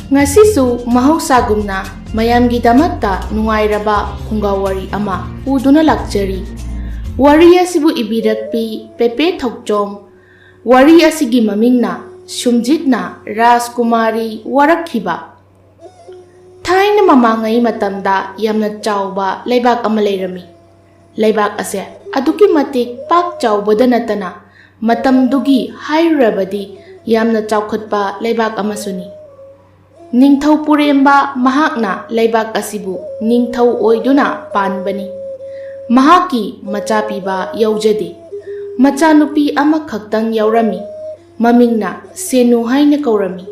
Ngasisu mahosagumna mayamgidamakta nungairaba Phunga Wari ama uduna lakjari. Wari asibu ibirakpi Pepe Thokchom. Wari asigi mamingna Sumjitna Rajkumari Warakhiba. Thaina mamangai matamda yamna chauba leibak ama leirami. Leibak ase aduki matik pak chaubada natana matamdugi hairabadi yamna chaukhatpa leibak amasuni. Ningthau puremba mahakna leibak asibu ningthau oiduna panbani. Mahaki macha piba yaujade. Macha nupi ama khaktang yaurami. Mamingna Senu haina kaurami.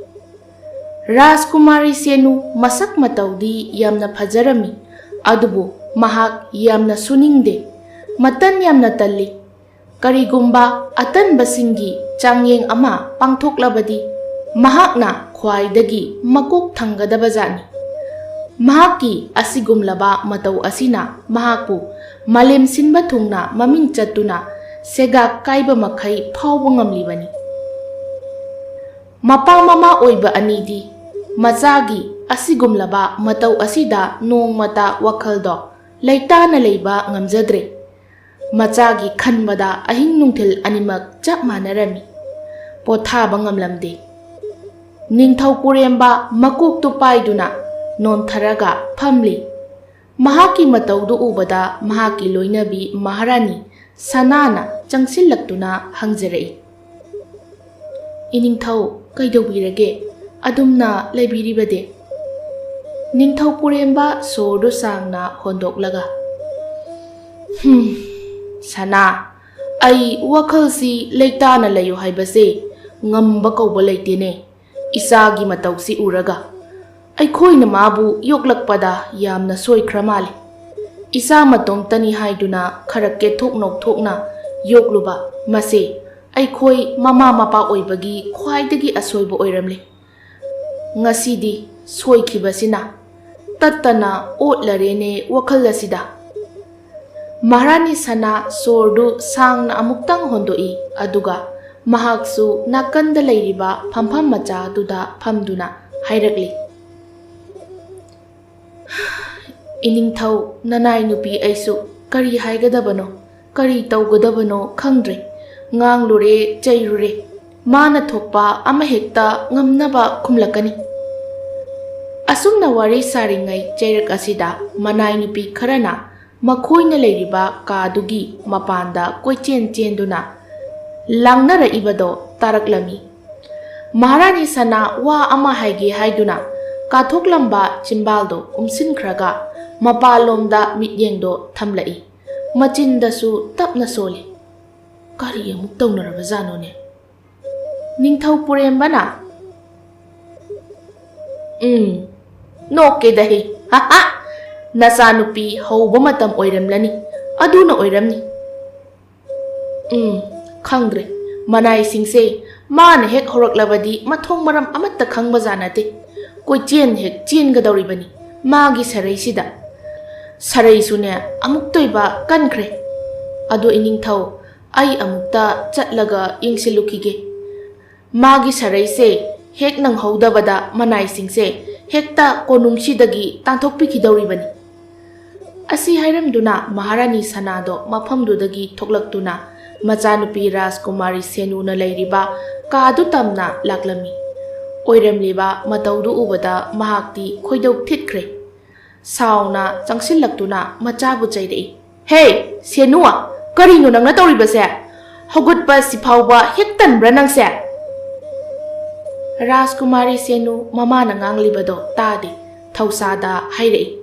Rajkumari Senu masak mataudi yamna phajarami. Adubu mahak yamna suningde. Matan yamna talli. Karigumba atan basingi changyeng ama pangthoklabadi. Mahakna khwaidagi makok thangadaba jani. Mahaki asigumlaba matau asina mahakpu malem sinba thungna maming chatuna sega kaiba makhai phawba ngamlibani. Mapa mama oiba anidi mazagi asigumlaba matau asida nongmata wakhaldo leitana leiba ngamjadre. Machagi khanbada ahing nungthil animak chap manarami. Pothaba ngamlamde. Ningthau puremba makok tu paiduna non tharaga phamli. Mahaki mataudu ubada mahaki loinabi Maharani sanana changsillaktuna hangjarai. Iningthau kaidobirage adumna leibiribade. Ningthau puremba sordu sangna hondoklaga. Sana ai wakhalsi leitana layo haibase ngamba kauba leitene. Isagi matausi uraga. Aikhoina mabu yoklakpada yamna soikhra male. Isa matomtani haiduna kharake thoknok thokna yokluba mase aikhoi mama mapa oibagi khwaidagi asoiba oiramle. Ngasidi soikhibasina tattana otlarene wakhalasida. Maharani Sana sordu sangna amuktang hondoi aduga mahaksu nakanda leiriba phampham macha duda phamduna hairakli. Iningthau nanai nupi aisu kari haigadabano kari taugadabano khangdre nganglure chairure mana thokpa ama hekta ngamnaba khumlakani. Asumna wari saringai chairak asida manai nupi kharana makhoina leiriba kadugi mapanda koichen chenduna langnara ibado taraklami. Maharani Sana wa ama haige haiduna kathoklampa chimbaldo umsinkhraga mapalomda mityengdo thamlai. Machindasu tapna soli. Kari amuk taunaraba janone. Ningthau purembana noke dahi ha nasanupi hauba matam oiramlani aduna oiramni. Khangdre manai singse man hek horaklabadi mathong maram amatta khangba janate. Koi chen hek chen gadoribani magi sarai sida. Sarai sune amuk toiba kankhre. Ado iningthau ai amukta chatlaga ingsilukige. Magi sarai se hek nang haudabada manai singse hekta konungsidagi tanthokpikidoribani. Asi hairamduna Maharani Sanado mafamdudagi thoklaktuna machanupi Rajkumari Senuna leiriba kaadu tamna laklami. Oiramliba mataudu ubada mahakti khoidok thitkhre. Sauna changsillaktuna machabu chairei. Hey Senua karino nangna tawribase hogutpa sifauba hektanbra nangse. Rajkumari Senu mamana nganglibado tadi thausada hairei.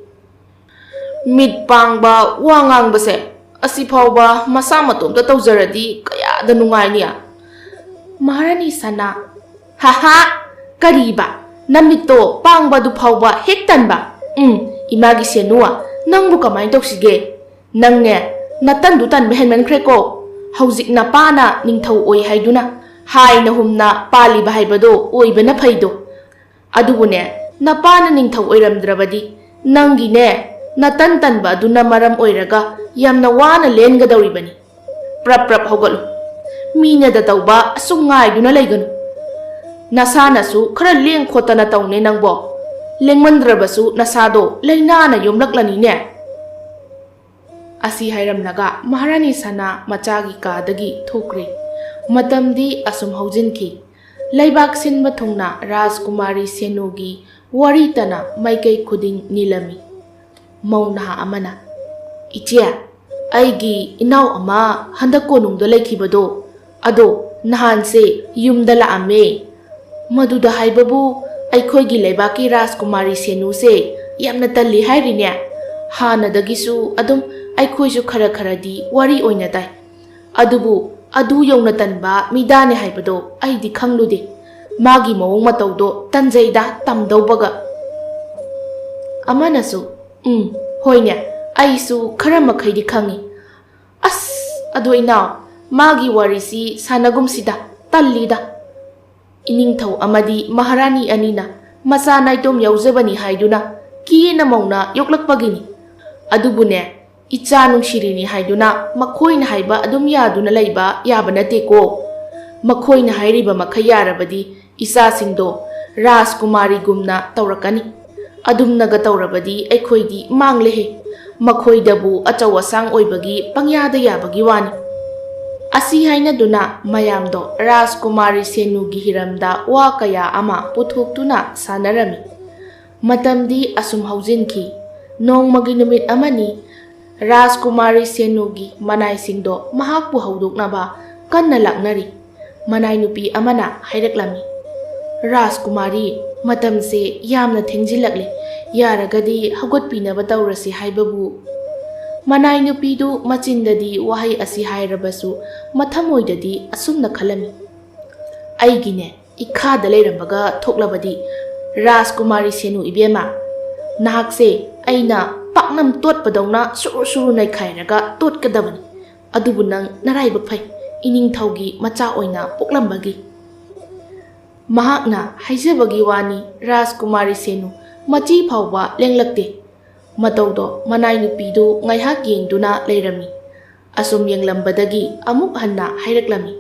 Mid pangba wa ngangbase asifauba masa matomda tawjaradi kayada nungainiya. Maharani Sana haha kariba namito pangba du phauba hektanba. Imagi Senua nangbu kamai toksige. Nangne natandu tan behenman kreko. Haujik na pana ningthau oi haiduna. Hai na humna pali bahaibado oibana phaido. Adubune na pana ningthau oiramdrabadi nangine natan tanba aduna maram oiraga yamna wana lengadoribani. Prap haugalu. Mina da tauba asungai duna laiganu. Nasanasu khara leng khotana tawne nangbo. Lengmandrabasu nasado lainana yomlaklani Asi hairamnaga Maharani Sana machagi kadagi thokre. Matamdi asum haujinki. Laibak sinba thungna Rajkumari Senugi waritana maikei khuding nilami. Mauna amana. Ichia, aigi inaw ama handak konungdo laikhibado. Ado nahanse yumdala ame. Maduda haibabu aikhoigi laibaki Rajkumari Senu se yamna talli hairine. Hanadagisu adum aikhoisu khara kharadi wari oina tai. Adubu adu yongna tanba midane haibado aidi khanglude. Magi mawong matawdo tanjaida tamdawbaga. Amanasu, hoinya, aisu khara makhaidi khangi. As, adu inaw, magi warisi sanagumsida, tallida. Iningthaw amadi Maharani anina, masa naidom yauzabani haiduna, kiyena mauna yoklakpagini. Adubune, icha nungshirini haiduna, makhoina haiba adum yaduna laiba yabanate ko. Makhoina hairiba makhayarabadi, isa singdo Rajkumari gumna taurakani. Adumnaga taurabadi aikhoidi manglehe. Makhoidabu achawasang oibagi pangyada yabagi wani. Asi haina duna mayamdo Rajkumari Senugi hiramda wa kaya ama puthoktuna sanarami. Matamdi asum haujinki. Nongmagi numit amani Rajkumari Senugi manai singdo mahakpu haudoknaba kanna laknari. Manai nupi amana haireklami. Rajkumari matamse yamna thengjilakle yaragadi haugatpinaba taurasi haibabu. Manai nupidu machindadi wahai asi hairabasu mathamoidadi asumna khalami. Aigine ikhada leirambaga thoklabadi Rajkumari Senu ibema. Nahakse aina paknam totpadawna suru naikhairaga totkadabani. Adubu nang naraiba phai iningthawgi macha oina poklambagi. Mahakna haijabagi wani Rajkumari Senu machi phawba lenglakte. Matawdo manai nupidu ngaihak yengduna leirami. Asum yenglambadagi amuk hanna hairaklami.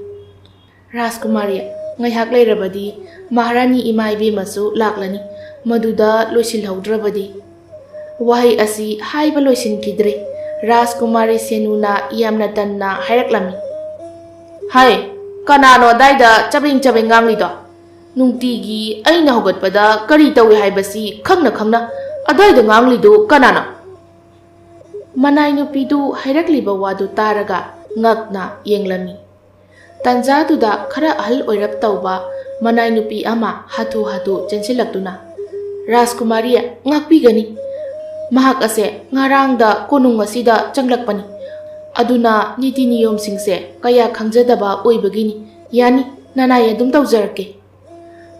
Rajkumari ngaihak leirabadi Maharani ima ibemasu laklani. Maduda loisilhaudrabadi. Wahai asi haiba loisinkidre. Rajkumari Senuna yamna tanna hairaklami. Hai, kanano daida chabing nganglido. Nungtigi aina hogatpada kari tawi haibasi khangna adaida nganglido kanana. Manai nupidu hairakliba wadu taraga ngakna yenglami. Tanjaduda khara ahal oirap tawba manai nupi ama hatu chensilaktuna. Rajkumari ngakpigani. Mahak ase ngarangda konung asida changlakpani. Aduna niti niyom singse kaya khangjadaba oibagini. Yani nanai adum tawjarake.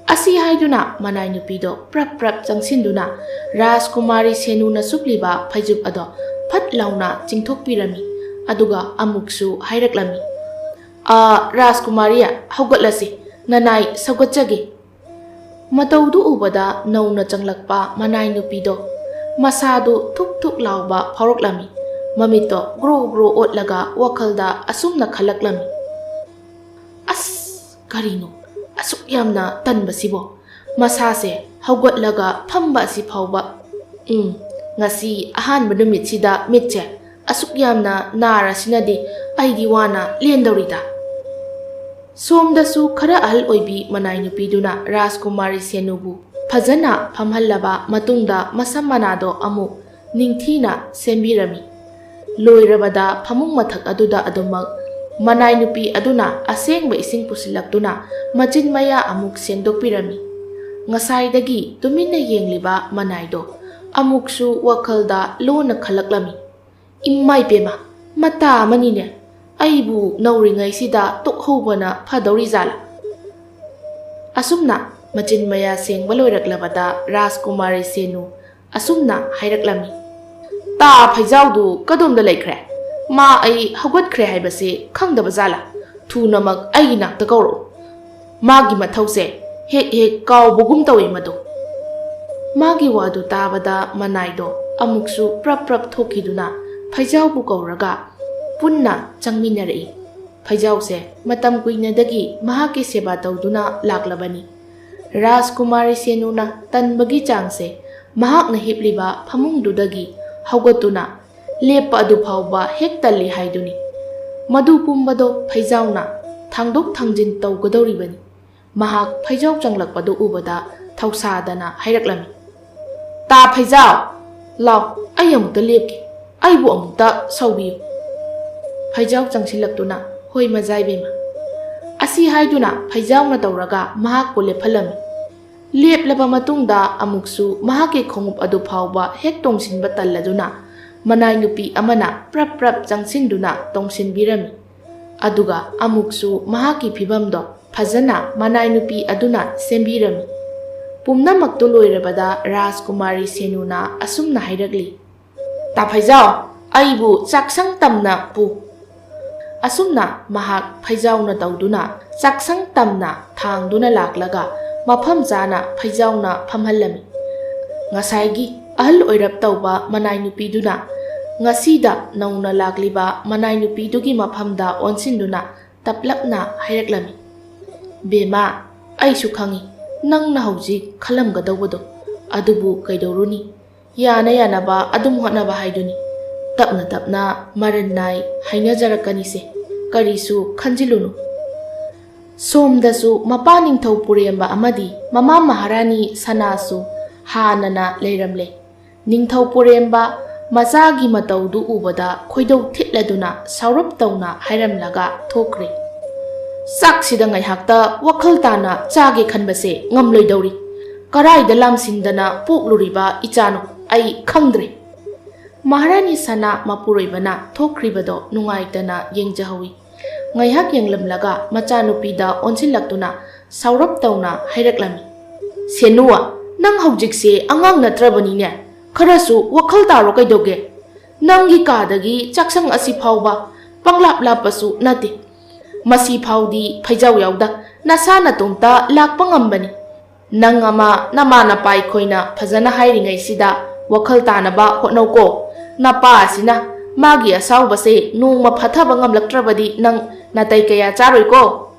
Asi haiduna manai nupido prap changsinduna Rajkumari Senuna supliba phaijub ado phat launa chingthokpirami. Aduga amuksu hairaklami. Rajkumari haugatlasi nanai saugachage. Mataudu ubada nauna changlakpa manai nupido masadu thuk lauba phauroklami. Mamito gro otlaga wakhalda asumna khalaklami. As karino asuk yamna tanbasibo masase haugatlaga phamba si phauba. Ngasi ahanba numitsida mitche asuk yamna nara sinadi aigi wana lendawrida. Somdasu khara ahal oibi manai nupiduna Rajkumari Senubu phajana phamhallaba matungda masam manado amu ningthina sembirami. Loirabada phamung mathak aduda adumak manai nupi aduna asengba ising pusilaktuna machin maya amuk sengdokpirami. Ngasaidagi tuminna yengliba manaido amuksu wakhalda lona khalaklami. Immai pema mata manine aibu nauringaisida tokhobana phadawri jala. Asumna machin maya sengba loiraklabada Rajkumari Senu asumna hairaklami. Ta phaijawdu kadomda laikhre. Ma ai haugatkre haibase khangdaba jala. Thunamak ai nakta kauro. Magi mathause hek kawbugum tawi madu. Magi wadu tabada manaido amuksu prap thokiduna phaijawbu kauraga punna changminarei. Phaijawse matam kuinadagi mahaki seba tawduna laklabani. Rajkumari Senuna tanbagi changse mahakna hipliba phamungdudagi haugatuna lepa adu phawba hek talli haiduni madu pumbado phaijauna thangdok thangjin tawgadoribani mahak phaijau changlakpadu ubada thausadana hairaklami ta phaijau law ayamukta lepki aibu amukta saubiyu phaijau changsilaktuna hoi majai bema asi haiduna phaijauna tawraga mahak ko lephalami leplaba matungda amuksu mahake khongup adu phawba hek tongsinba talladuna manai nupi amana prap prap changsinduna tongsinbirami aduga amuksu mahaki phibamdo phajana manai nupi aduna sembirami pumnamaktu loirabada Rajkumari Senuna asumna hairagli ta phaijau aibu chaksang tamna pu asumna mahak phaijauna tawduna chaksang tamna thangduna laklaga mafam jana phaijauna phamhallami ngasaigi ahal oirap tawba manai nupiduna ngasida nauna lakliba manai nupidugi mafamda onsinduna taplapna hairaklami bema aisu khangi nangna hauji khalamgadawado adubu kaidoruni yana yanaba adum honaba haiduni tapna tapna marannai hainajarakani se karisu khanjilunu somdasu mapa ningthau puremba amadi mama maharani sanasu hanana leiramle ningthau puremba mazagi mataudu ubada khoidau thitladuna saurap tauna hairamlaga thokre saksida ngai hakta wakhal tana chage khanbase ngamloidori karaida lamsindana pokluriba ichano ai khangdre maharani sana mapuroibana thokribado nungaitana yengjahawi ngai hak yenglamlaga machanupida onsilaktuna saurap tauna hairaklami senuwa nang haujikse angang natrabani ne kharasu wakhal taro kaidoge nangi kadagi chaksang asi phawba panglap lapasu nate masi phawdi phaijau yauda nasana tungta lakpa ngambani nang ama namana pai khoina phajana hairingai sida wakhal tanaba hotnauko napa asina magi asawbase nungma phathaba ngamlaktrabadi nang natai kaya charoiko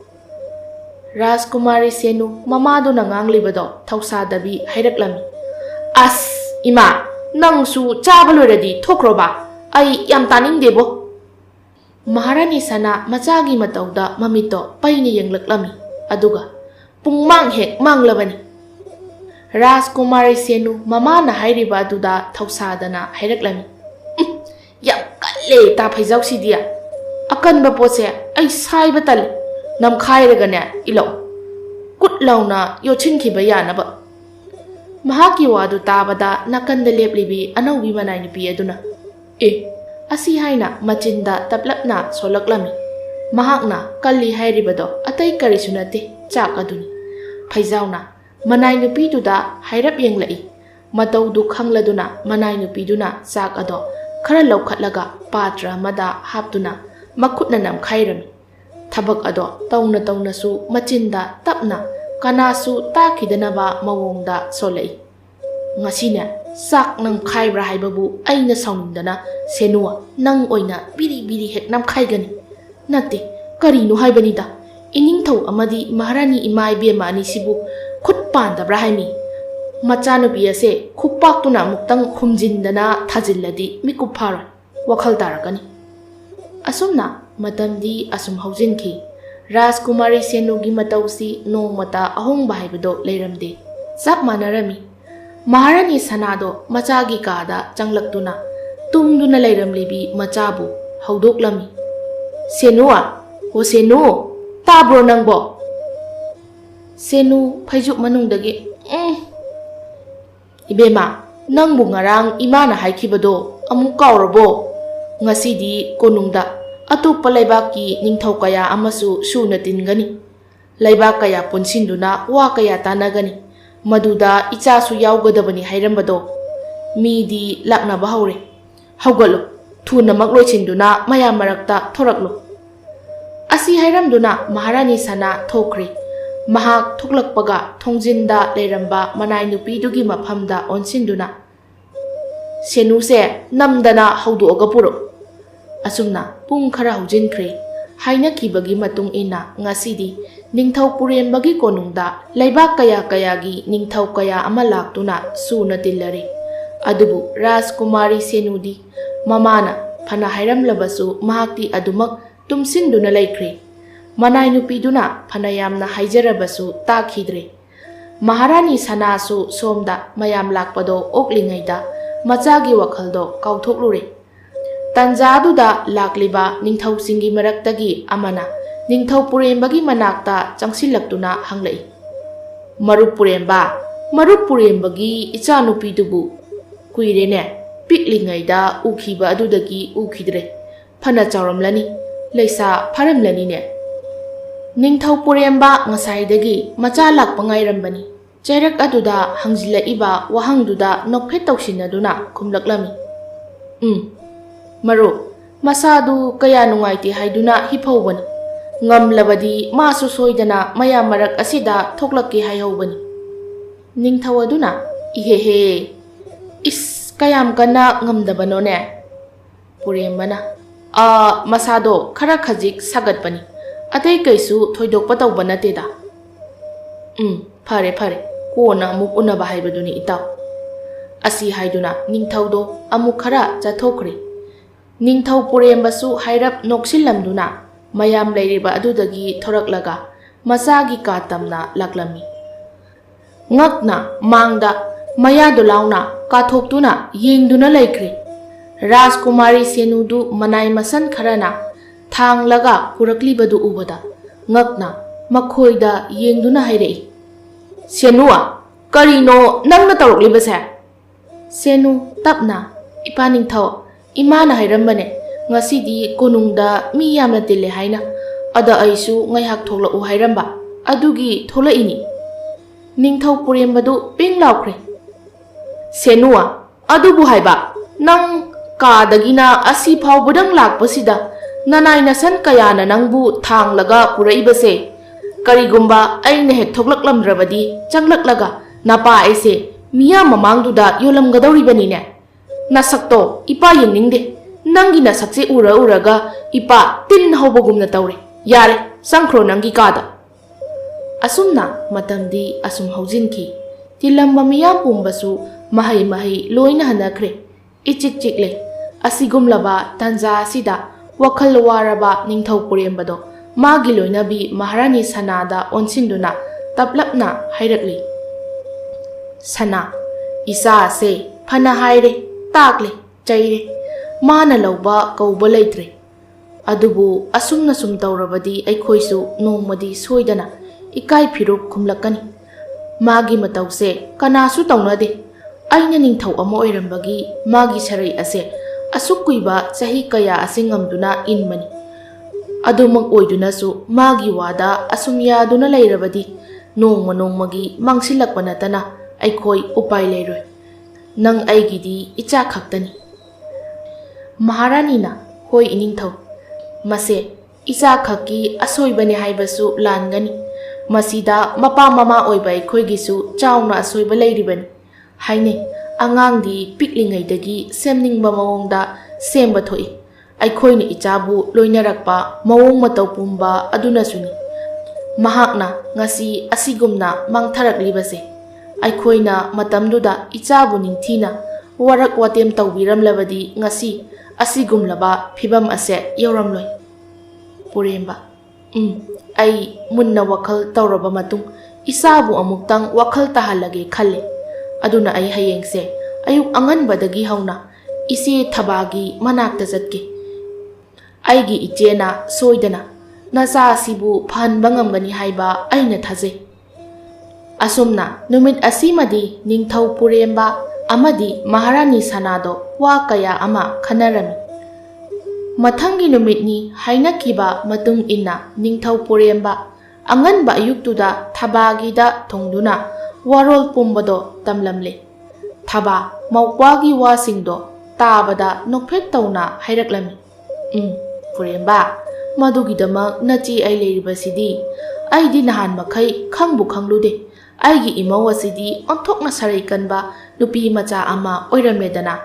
Rajkumari Senu mamadu na nganglibado thausadabhi hairaklami as ima nangsu chabaloradi thokroba ai yam taningdebo Maharani sana machagi matauda mamito paini yenglaklami aduga pungmang hek manglabani Rajkumari Senu mamana hairiba aduda thausadana hairaklami yam kalle ta phaijau sidia akanba pose ai saiba tal nam khairagane ilo kut launa yochin khiba yanaba mahaki wadu tabada nakanda leplibi anaubi manai nupi aduna asi haina machinda taplapna solaklami mahakna kalli hairibado atai karisunate chak aduni phaijauna manai nupi duda hairap yenglai mataudu khangladuna manai nupi duna chak ado khara laukhatlaga patra mada haptuna makhutna nam khairami thabak ado tauna tauna su machinda tapna kanasu takhidanaba mawongda solai ngasine sak nang khaibra haibabu aina saunindana senuwa nang oina biri biri hek nam khaigani nate karinu haibanida iningthau amadi maharani imai bema ani sibu khut pandabra haimi machanupi ase khuppaktuna muktang khumjindana thajilladi mikuphara wakhal tarakani asumna matamdi asum haujinki Rajkumari Senugi matausi nongmata ahongba haibado leiramde chap manarami Maharani sanado machagi kada changlaktuna tumduna leiramlibi machabu haudoklami Senuwa ho Senu tabro nangbo Senu phaiju manungdagi ibema nangbu ngarang imana haikibado amu kaurabo ngasidi konungda atupa laibaki ningthau kaya amasu suna tingani laibak kaya punsinduna wa kaya tanagani maduda ichasu yaugadabani hairambado midi laknaba haure haugalu thuna makloichinduna maya marakta thoraklo asi hairamduna Maharani sana thokri mahak thoklakpaga thongjinda leiramba manai nupidugi mafamda onsinduna Senuse namdana haudoga puro asumna pung khara hujinkhre hainakibagi matung ina ngasidi ningthau purembagi konungda laibak kaya kayagi ningthau kaya ama laktuna suna tillari adubu Rajkumari senudi mamana phana hairamlabasu mahakti adumak tumsinduna laikre manai nupiduna phana yamna haijarabasu takhidre Maharani Sanasu somda mayam lakpado oklingaida machagi wakhaldo kauthoklure Tanjaduda lakliba ningthau singi maraktagi amana ningthau purembagi manakta changsilaktuna hanglai Marup purembagi icha nupidubu kuirene piklingaida ukhiba adudagi ukhidre phana chawramlani leisa pharamlani ne Ningthau puremba ngasaidagi macha lakpa ngairambani chairak aduda hangjilaiba wahangduda nokphet tawsinaduna khumlaklami Maru masadu kaya nungaiti haiduna hiphaubani ngamlabadi masu soidana maya marak asida thoklakki haihobani Ningthau aduna ihehe is kayam kana ngamdabanone purembana masado khara khajik sagatpani Atai kaisu thoidokpa tawba nateda phare kona amuk unaba haibaduni itaw asi haiduna ningthaudo amuk khara chathokre ningthau purembasu hairap noksillamduna mayam leiriba adudagi thoraklaga masagi katamna laklami ngakna mangda mayadu launa kathoktuna yengduna laikre Rajkumari senudu manai masan kharana Thanglaga puraklibadu ubada ngakna makhoida yengduna hairei Senua karino nangna tawroklibase Senu tapna ipaningthau imana hairambane ngasidi konungda mi yamna tille haina ada aisu ngaihak thoklau hairamba adugi tholaini ningthau purembadu ping laukre Senua adubu haiba nang kadagina asi phawbudang lakpasida Nanay nasan kaya na nangbu thanglaga puraibase karigumba aina hek thoklaklamdrabadi changlaklaga napa aise miya mamangduda yolamgadawribanine nasakto ipa yengningde nangi nasakse uraga ipa tin hawbagumna tawre yare sangkhro nangi kada asumna matamdi asum haujinki tilamba miyam pumbasu mahai loina hanakhre ichik chikle asigumlaba tanja asida Wakhal waraba ningthau purembado magi loinabi Maharani Sanada onsinduna taplapna hairakli Sana isa ase phana haire takle chaire mana lawba kauba leitre adubu asumna sum tawrabadi aikhoisu nongmadi soidana ikai phirup khumlakani magi matawse kanasu tawnade aina ningthau amo oirambagi magi sarai ase Asukkuiba sahi kaya asingamduna inmani Adumag oidunasu magi wada asumyaduna lairabadi nongmagi mangsilakpa natana aikhoi upai leiroi nang aigidi icha khaktani Maharani na hoi iningthau mase icha khakki asoibane haibasu langani masida mapa mama oiba aikhoigisu chauna asoiba leiribani haine Angangdi piklingaidagi semningba mawongda semba thoi aikhoina ichabu loinarakpa mawong mataw pumba adunasuni mahakna ngasi asigumna mangtharaklibase aikhoina matamduda ichabu ningthina warak watem tawbiramlabadi ngasi asigumlaba phibam ase yoramloi puremba ai munna wakhal tawraba matung isabu amuktang wakhal tahalage khalle Aduna ay hayengse ayuk anganbadagi hauna isi thabagi manakta jatke aigi ichena soidana nacha sibu phanba ngamgani haiba aina thaje asumna numit asimadi ningthau puremba amadi Maharani Sanado wa kaya ama khanarami mathangi numitni hainakiba matung inna ningthau puremba anganba ayuktuda thabagida thongduna warol pumbado tamlamle thaba mawpagi wasingdo tabada nokphet tawna hairaklami puremba madugidama nachi ai leiribasidi aidi nahan makai khangbu khanglude aigi imau asidi onthokna sarai kanba nupi macha ama oiramedana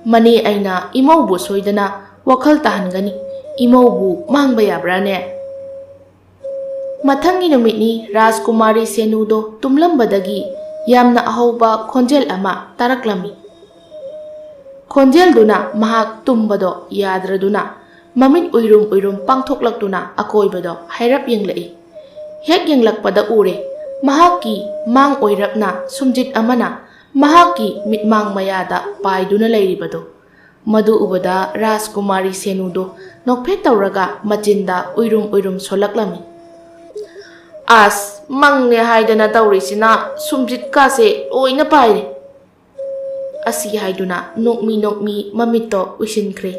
mani aina imau bu soidana wakhal tahangani Imaubu mangba yabrane. Mathangi numitni Rajkumari Senudo tumlambadagi yamna ahauba khonjel ama taraklami. Khonjel duna mahak tumbado yadraduna mamit uirum pangthoklaktuna akoibado hairap yenglai. Hek yenglakpada ure mahaki mang oirapna sumjit amana mahaki mitmang mayada paiduna lairibado. Madu ubada Rajkumari Senudo nokphet tawraga machinda uirum solaklami. As mang ne haidana tawrisina sumjit kase oina paire. Asi haiduna nokmi mamito usinkre.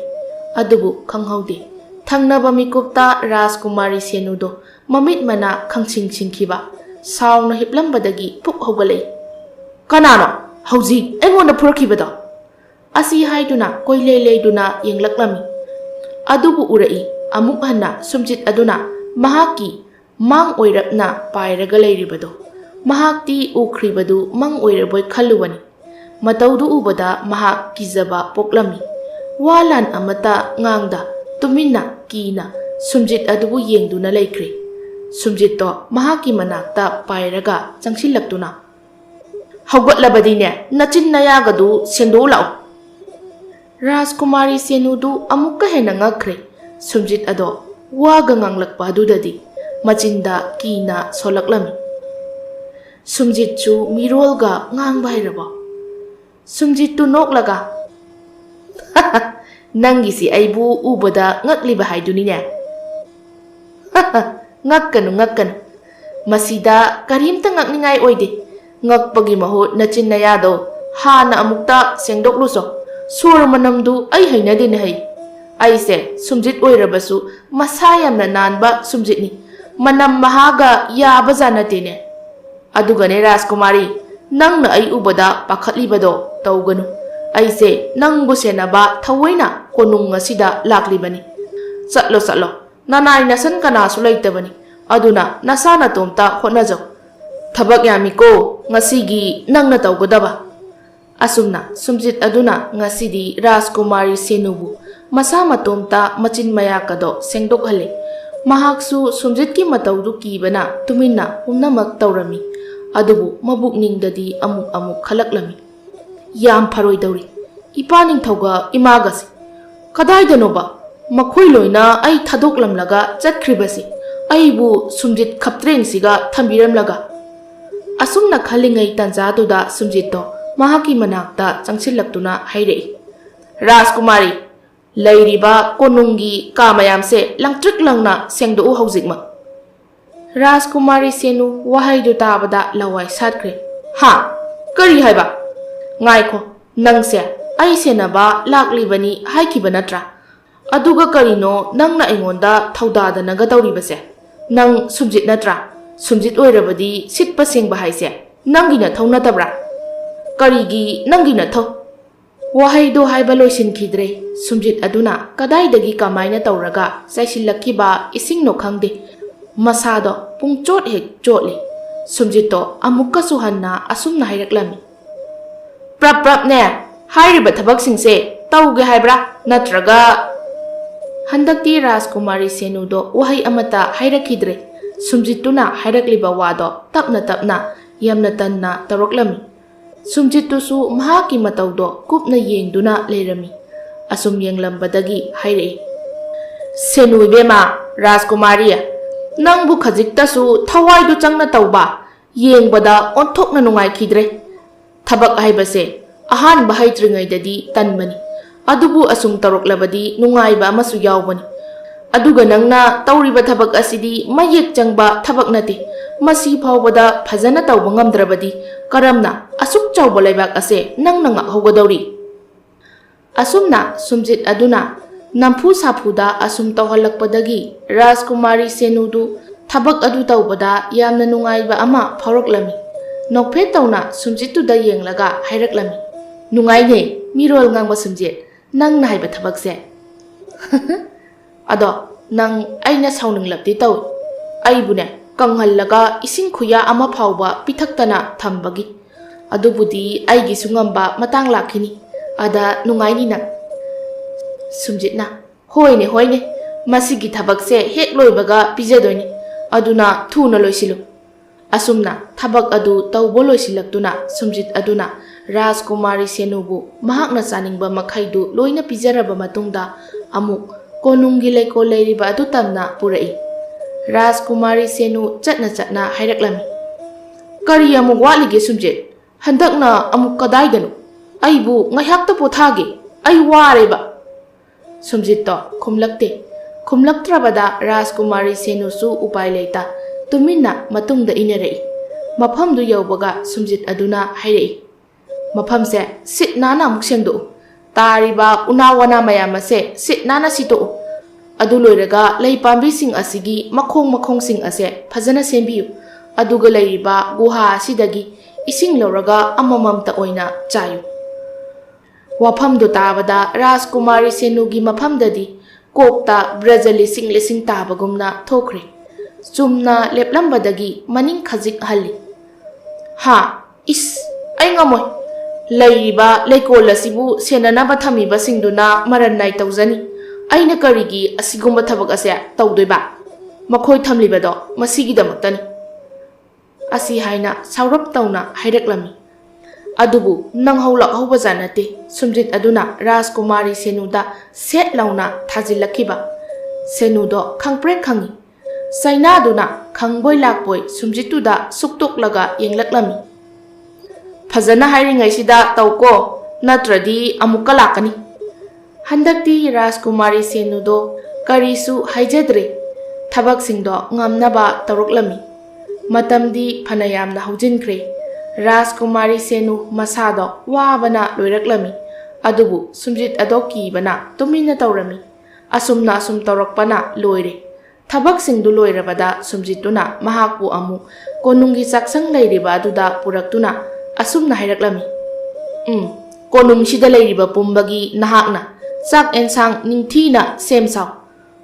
Adubu kanghaude. Thangnaba mikupta Rajkumari Senudo mamit mana khangsingsingkiba. Sauna hiplambadagi puk hogalay. Kanano? Hauzik engonda purakibado. Asi haiduna koileleyduna yenglaklami. Adubu urai amuk hanna sumjit aduna mahaki mang oirapna pairaga lairibado. Mahakti ukribadu mang oiraboy khalluwani. Mataudu ubada mahak kizaba poklami. Walan amata ngangda tuminna kina sumjit adubu yengduna laikre. Sumjit to mahaki manakta pairaga changsillaktuna. Haugatlabadine nachin nayagadu sendo lao. Rajkumari Senudu amukka hena ngakre. Sumjit ado waga nganglakpa adudadi machinda kina solaklami. Sumjit chu mirolga ngangba hairabo. Sumjit tu noklaga. Nangisi aibu ubada ngakliba haidunine. Ngakkanu. Masida karimta ngakningai oide. Ngakpagi mahot nachin nayado hana amukta sengdokluso. Sur manamdu ay hainadin hay. Aise sumjit oirabasu masayam na nanba sumjit ni. Manam mahaga yabaza natine. Adugane Rajkumari nang na ay ubada pakatlibado tauganu. Aise nang busenaba tawaina konung nga sida laklibani. Satlo. Nanay nasan ka na sulaytabani. Aduna nasana tumta honajaw. Thabak yami ko ngasigi nang natawgodaba. Asumna sumjit aduna ngasidi Rajkumari Senubu masa matumta machin mayakado sengdokhale. Mahaksu sumjit ki matawdu kibana tuminna humnamak tawrami. Adubu mabukningdadi amuk khalaklami. Yam pharoi dawri. Ipaning thawga imagasi. Kadaidanoba makhoi loina ai thadoklamlaga chatkribasi. Aibu sumjit khaptrengsiga thambiramlaga. Asumna khalingai tanjaduda sumjitto mahaki manakta changsillaktuna hairei. Rajkumari lairiba konungi kamayamse langtrik langna sengdou haujikma. Rajkumari Senu wahaidu tabada lawai satkre. Ha kari haiba ngaiko nangse ai senaba laklibani haikiba natra. Aduga karino nangna aingonda thaudadanaga tawribase. Nang sumjit natra. Sumjit oirabadi sitpa sengba haise nangina thaunatabra. Karigi nangina thau. Wahaido haiba loisinkhidre. Sumjit aduna kadaidagi kamaina tawraga saisillakiba ising no khangde. Masado pungchot hek chotli. Sumjitto amukka suhanna asumna hairaklami. Prap ne hairiba thabaksingse tawge haibra natraga. Handakti Rajkumari Senudo wahai amata hairakhidre. Sumjituna hairakliba wado tapna yamna tanna taroklami. Sumjitusu mahaki matawdo kupna yengduna leirami. Asum yenglambadagi hairei. Senu ibema Rajkumari nangbu khajiktasu thawaidu changna tawba yengbada onthokna nungai khidre. Thabak haibase ahanba haitringaidadi tanmani. Adubu asum taroklabadi nungaiba amasu yawbani. Aduga nangna tawriba thabak asidi mayek changba thabak nate. Masi phawbada phajana tawba ngamdrabadi karamna asuk chawba laibak ase nangna ngakhogadawri. Asumna sumjit aduna nampu saphuda asum tawhalakpadagi Rajkumari Senudu thabak adu tawbada yamna nungaiba ama phawraklami. Nokphet tawna sumjituda yenglaga hairaklami. Nungaine mirol ngangba sumjit nangna haiba thabakse. Ado nang aina sauninglapti taw. Aibune kanghallaga ising khuya ama phawba pithaktana thambagi. Adubudi aigi sungamba matang lakhini. Ada nungaini na. Sumjitna hoine Masigi thabakse hek loibaga pijadoini aduna thuna loisilu asumna thabak adu tawbo loisilaktuna Sumjit aduna Rajkumari Senubu mahakna chaningba makhaidu loina pijaraba matungda amuk konungi leiko leiriba adu tamna purai Rajkumari Senu chatna hairaklami kari amuk walige Sumjit handakna amuk kadaidanu aibu ngaihakta pothage ai wareba Sumjit to khumlaktrabada Rajkumari Senu su upai leita tumina matungda inerei mafamdu yaubaga Sumjit aduna hairei mafamse sit nana muk sengdo tariba unawana mayamase sit nana sito adu loiraga lei pambi sing asigi makhong sing ase phajana sembiyu aduga leiriba guha sidagi ising loraga amamamta oina chayu wafamdu tabada Rajkumari Senugi mafamdadi kokta Brazali lising tabagumna thokre chumna leplambadagi maning khajik halli ha is ai ngamoy leiriba leikol asibu senanaba thamiba singduna marannai tawjani aina karigi asigumba thabak ase tawdoiba makhoi thamlibado masigidamatani asi haina saurap tawna hairaklami adubu nanghawlak hawbajanate Sumjit aduna Rajkumari Senuda set launa thajilakhiba Senudo khangpre khangi saina duna khangboi lakboi Sumjituda suktoklaga yenglaklami phajana hairingai sida tawko natradi amukka lakani handakti Rajkumari Senudo karisu haijadre thabak singdo ngamnaba tawroklami matamdi phanayamna haujinkre Rajkumari Senu masado wabana loiraklami adubu Sumjit adoki bana tumina tawrami asumna asum tawrakpana loire thabak singdu loirabada Sumjituna mahakpu amu konungi saksang leiriba aduda puraktuna asumna hairaklami konung sida leiriba pumbagi nahakna sak ensang ningthina semsaw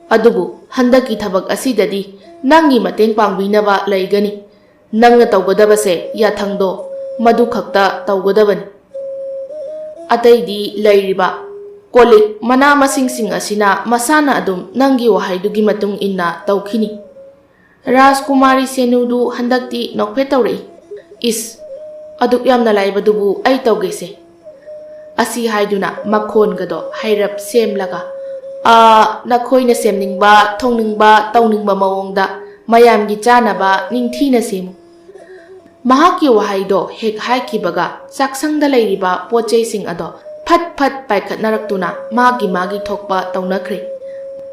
adubu handaki thabak asidadi nangi mateng pangbinaba leigani nangna tawgadabase yathangdo madu khakta tawgadabani ataidi leiriba kolik mana masing asina masana adum nangi wahaidugi matung inna tawkhini Rajkumari Senudu handakti nokphe tawrei is aduk yamna laibadubu ai tawgese asi haiduna makhon gado hairap semlaga nakhoina semningba thongningba tawningba mawongda mayamgi chanaba ningthina semu mahaki wahaido hek haikibaga saksangda leiriba pochei sing ado phat paikhatnaraktuna magi thokpa tawnakre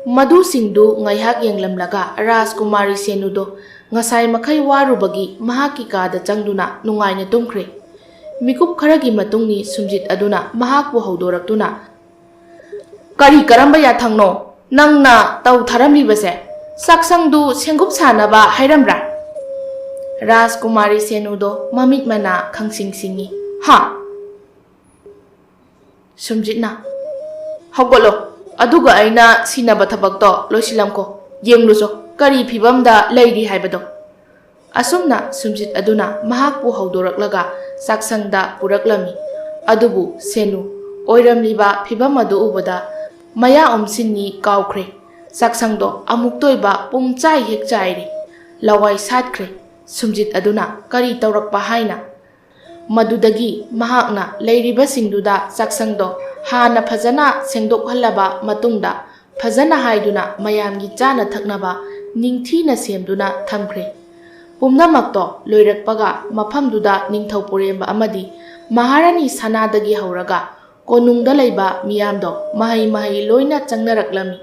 madu singdu ngaihak yenglamlaga Rajkumari Senudo ngasai makhai warubagi mahaki kada changduna nungaina tumkhre mikup kharagi matungni Sumjit aduna mahakbu haudoraktuna kari karamba yathangno nangna taw tharamlibase saksangdu sengup sanaba hairamra Rajkumari Senudo mamit mana khangsingi ha Sumjitna hogolo aduga aina sinaba thabakto loisilamko yengluso kari phibamda leiri haibado asumna Sumjit aduna mahakpu haudoraklaga saksangda puraklami adubu Senu oiramliba phibam adu ubada maya omsinni kawkhre saksangdo amuktoiba pumchai hek chairi lawai satkre Sumjit aduna kari tawrakpa haina madudagi mahakna leiriba singduda saksangdo hana phajana sengdokhalaba matungda phajana haiduna mayamgi chana thaknaba ningthina semduna thamkhre pumnamakto loirakpaga mafamduda ningthau poremba amadi maharani sanadagi hauraga konungda leiba miyamdo mahai loina changnaraklami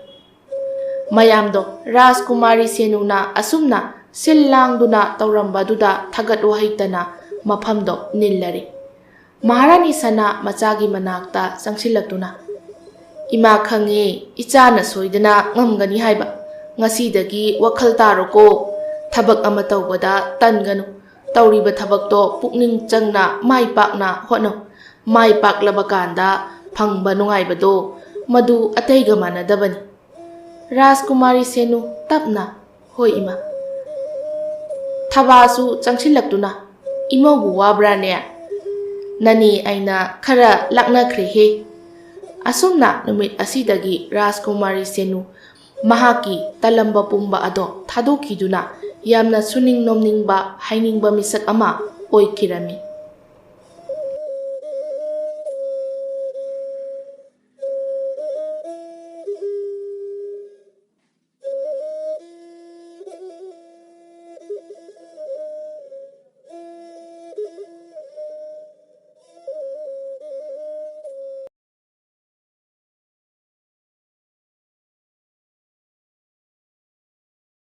mayamdo Rajkumari Senuna asumna silangduna tawrambaduda thagat wahaitana mafamdo nillari maharani sana machagi manakta changsilaktuna ima khange ichana soidana ngamgani haiba ngasidagi wakhal taroko thabak ama tawbada tanganu tawriba thabakto pukning changna mai pakna hotno mai paklaba kanda phangba nungaibado madu ataiga manadabani Rajkumari Senu tapna hoi ima thabasu changsilaktuna imobu wabrane nani aina khara laknakhre he asumna numit asidagi Rajkumari Senu ꯃꯍꯥꯛꯀꯤ ꯇꯂꯝꯕ ꯄꯨꯝꯕ ꯑꯗꯣ ꯊꯥꯗꯣꯛꯈꯤꯗꯨꯅ ꯌꯥꯝꯅ ꯁꯨꯅꯤꯡ ꯅꯣꯝꯅꯤꯡꯕ ꯍꯥꯏꯅꯤꯡꯕ ꯃꯤꯁꯛ ꯑꯃ ꯑꯣꯏꯈꯤꯔꯝꯃꯤ꯫